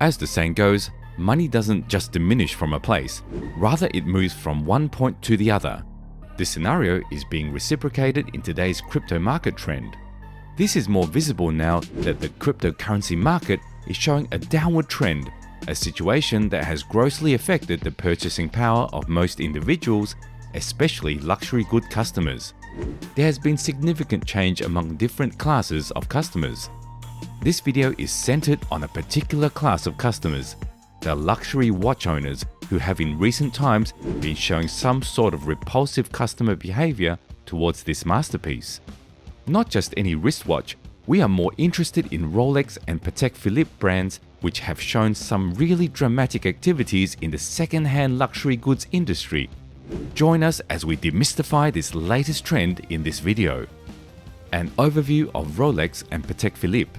As the saying goes, money doesn't just diminish from a place, rather it moves from one point to the other. This scenario is being reciprocated in today's crypto market trend. This is more visible now that the cryptocurrency market is showing a downward trend, a situation that has grossly affected the purchasing power of most individuals, especially luxury good customers. There has been significant change among different classes of customers. This video is centered on a particular class of customers, the luxury watch owners who have in recent times been showing some sort of repulsive customer behavior towards this masterpiece. Not just any wristwatch, we are more interested in Rolex and Patek Philippe brands which have shown some really dramatic activities in the second-hand luxury goods industry. Join us as we demystify this latest trend in this video. An overview of Rolex and Patek Philippe.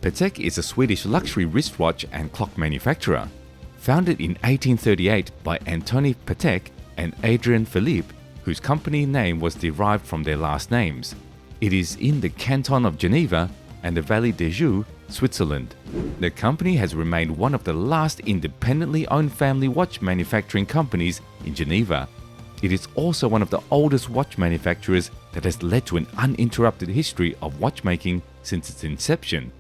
Patek is a Swedish luxury wristwatch and clock manufacturer. Founded in 1838 by Antoni Patek and Adrian Philippe, whose company name was derived from their last names. It is in the canton of Geneva and the Valley des Joux, Switzerland. The company has remained one of the last independently owned family watch manufacturing companies in Geneva. It is also one of the oldest watch manufacturers that has led to an uninterrupted history of watchmaking since its inception.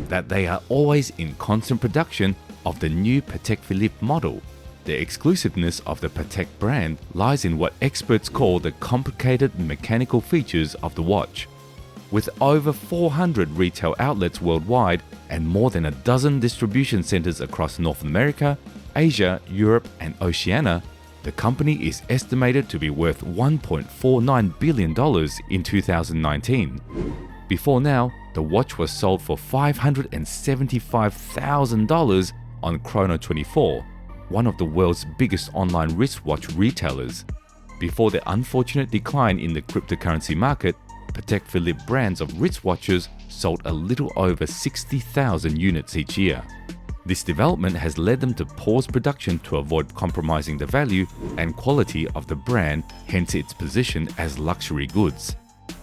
That they are always in constant production of the new Patek Philippe model. The exclusiveness of the Patek brand lies in what experts call the complicated mechanical features of the watch. With over 400 retail outlets worldwide and more than a dozen distribution centers across North America, Asia, Europe, and Oceania, the company is estimated to be worth $1.49 billion in 2019. Before now, the watch was sold for $575,000 on Chrono24, one of the world's biggest online wristwatch retailers. Before the unfortunate decline in the cryptocurrency market, Patek Philippe brands of wristwatches sold a little over 60,000 units each year. This development has led them to pause production to avoid compromising the value and quality of the brand, hence its position as luxury goods.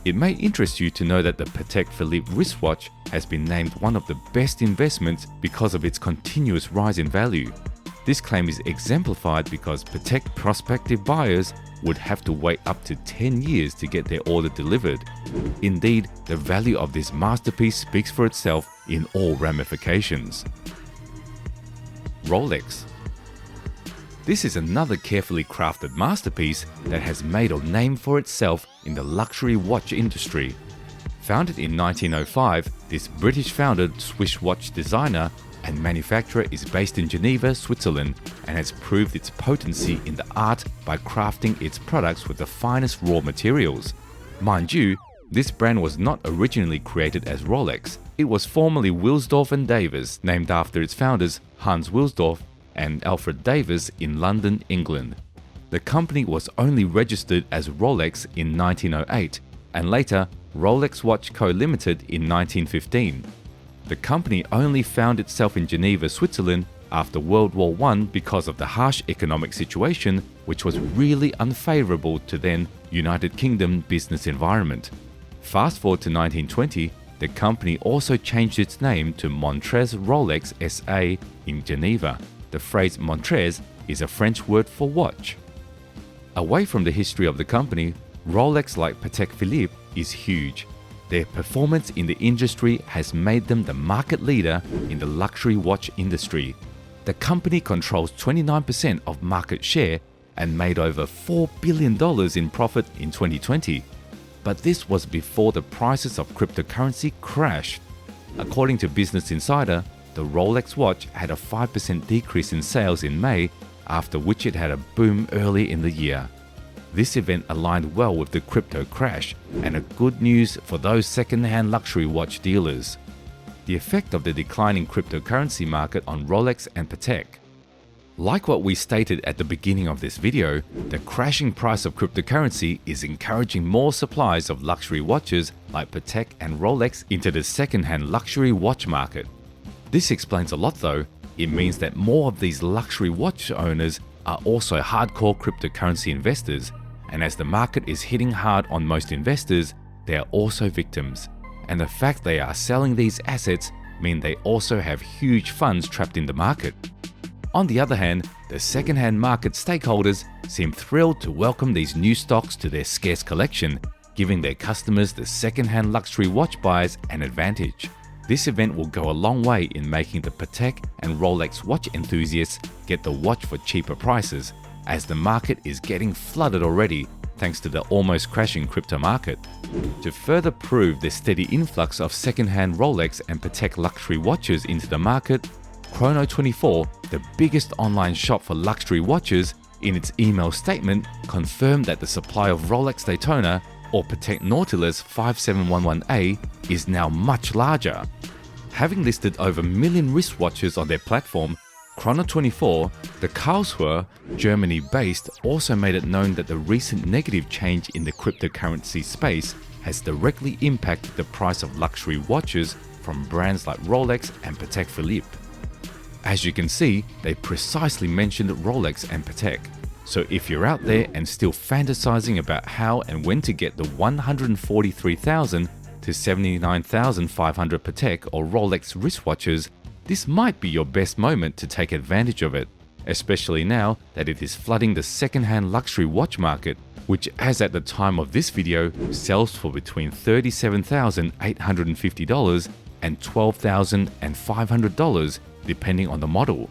It may interest you to know that the Patek Philippe wristwatch has been named one of the best investments because of its continuous rise in value. This claim is exemplified because Patek prospective buyers would have to wait up to 10 years to get their order delivered. Indeed, the value of this masterpiece speaks for itself in all ramifications. Rolex. This is another carefully crafted masterpiece that has made a name for itself in the luxury watch industry. Founded in 1905, this British-founded Swiss watch designer and manufacturer is based in Geneva, Switzerland, and has proved its potency in the art by crafting its products with the finest raw materials. Mind you, this brand was not originally created as Rolex. It was formerly Wilsdorf and Davis, named after its founders Hans Wilsdorf and Alfred Davis in London, England. The company was only registered as Rolex in 1908 and later Rolex Watch Co. Limited in 1915. The company only found itself in Geneva, Switzerland after World War I because of the harsh economic situation, which was really unfavorable to then United Kingdom business environment. Fast forward to 1920, the company also changed its name to Montrez Rolex SA in Geneva. The phrase Montrez is a French word for watch. Away from the history of the company, Rolex, like Patek Philippe, is huge. Their performance in the industry has made them the market leader in the luxury watch industry. The company controls 29% of market share and made over $4 billion in profit in 2020. But this was before the prices of cryptocurrency crashed. According to Business Insider, the Rolex watch had a 5% decrease in sales in May, after which it had a boom early in the year. This event aligned well with the crypto crash and a good news for those second-hand luxury watch dealers. The effect of the declining cryptocurrency market on Rolex and Patek. Like what we stated at the beginning of this video, the crashing price of cryptocurrency is encouraging more supplies of luxury watches like Patek and Rolex into the second-hand luxury watch market. This explains a lot though. It means that more of these luxury watch owners are also hardcore cryptocurrency investors, and as the market is hitting hard on most investors, they are also victims. And the fact they are selling these assets mean they also have huge funds trapped in the market. On the other hand, the second-hand market stakeholders seem thrilled to welcome these new stocks to their scarce collection, giving their customers, the second-hand luxury watch buyers, an advantage. This event will go a long way in making the Patek and Rolex watch enthusiasts get the watch for cheaper prices, as the market is getting flooded already thanks to the almost crashing crypto market. To further prove the steady influx of second-hand Rolex and Patek luxury watches into the market, Chrono24, the biggest online shop for luxury watches, in its email statement confirmed that the supply of Rolex Daytona or Patek Nautilus 5711A is now much larger. Having listed over a million wristwatches on their platform, Chrono24, the Karlsruhe, Germany-based, also made it known that the recent negative change in the cryptocurrency space has directly impacted the price of luxury watches from brands like Rolex and Patek Philippe. As you can see, they precisely mentioned Rolex and Patek. So if you're out there and still fantasizing about how and when to get the 143,000 to 79,500 Patek or Rolex wristwatches, this might be your best moment to take advantage of it, especially now that it is flooding the second-hand luxury watch market, which as at the time of this video sells for between $37,850 and $12,500 depending on the model.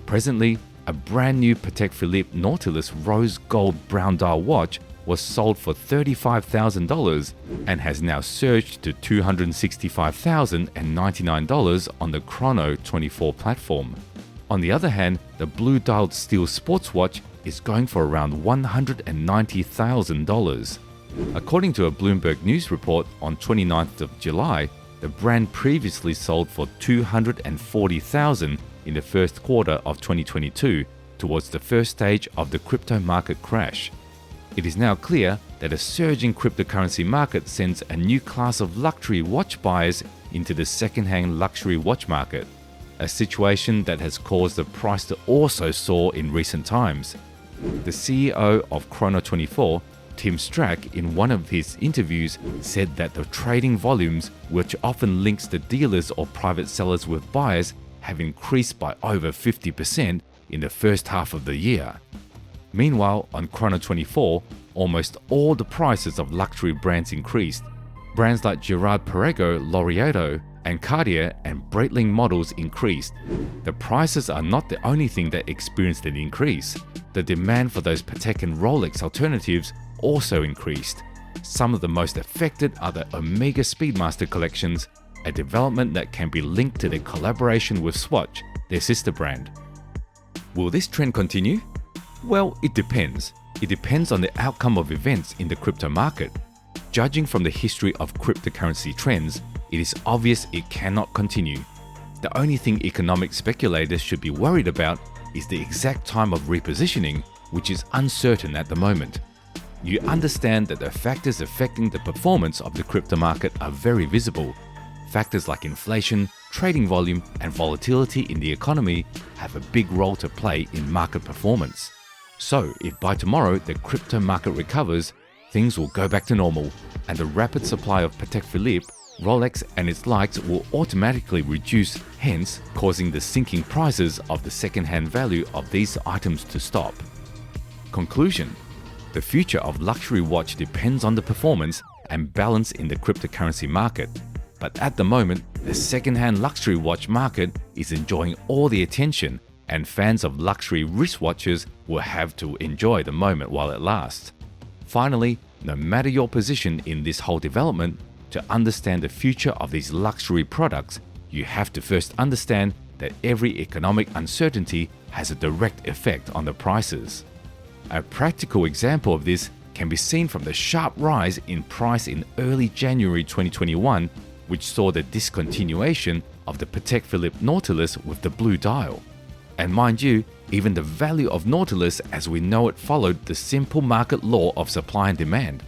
Presently, a brand new Patek Philippe Nautilus rose gold brown dial watch was sold for $35,000 and has now surged to $265,099 on the Chrono24 platform. On the other hand, the blue dialed steel sports watch is going for around $190,000. According to a Bloomberg News report on 29th of July, the brand previously sold for $240,000 in the first quarter of 2022 towards the first stage of the crypto market crash. It is now clear that a surging cryptocurrency market sends a new class of luxury watch buyers into the second-hand luxury watch market, a situation that has caused the price to also soar in recent times. The CEO of Chrono24, Tim Strack, in one of his interviews said that the trading volumes, which often links the dealers or private sellers with buyers, have increased by over 50% in the first half of the year. Meanwhile, on Chrono24, almost all the prices of luxury brands increased. Brands like Girard-Perregaux, Laureato, and Cartier and Breitling models increased. The prices are not the only thing that experienced an increase. The demand for those Patek and Rolex alternatives also increased. Some of the most affected are the Omega Speedmaster collections, a development that can be linked to their collaboration with Swatch, their sister brand. Will this trend continue? Well, it depends. It depends on the outcome of events in the crypto market. Judging from the history of cryptocurrency trends, it is obvious it cannot continue. The only thing economic speculators should be worried about is the exact time of repositioning, which is uncertain at the moment. You understand that the factors affecting the performance of the crypto market are very visible. Factors like inflation, trading volume, and volatility in the economy have a big role to play in market performance. So, if by tomorrow the crypto market recovers, things will go back to normal, and the rapid supply of Patek Philippe, Rolex, and its likes will automatically reduce, hence causing the sinking prices of the second-hand value of these items to stop. Conclusion: the future of luxury watch depends on the performance and balance in the cryptocurrency market. But at the moment, the second-hand luxury watch market is enjoying all the attention, and fans of luxury wristwatches will have to enjoy the moment while it lasts. Finally, no matter your position in this whole development, to understand the future of these luxury products, you have to first understand that every economic uncertainty has a direct effect on the prices. A practical example of this can be seen from the sharp rise in price in early January 2021, which saw the discontinuation of the Patek Philippe Nautilus with the blue dial. And mind you, even the value of Nautilus as we know it followed the simple market law of supply and demand.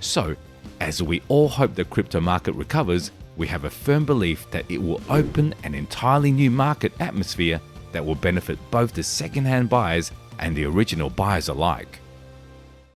So, as we all hope the crypto market recovers, we have a firm belief that it will open an entirely new market atmosphere that will benefit both the second-hand buyers and the original buyers alike.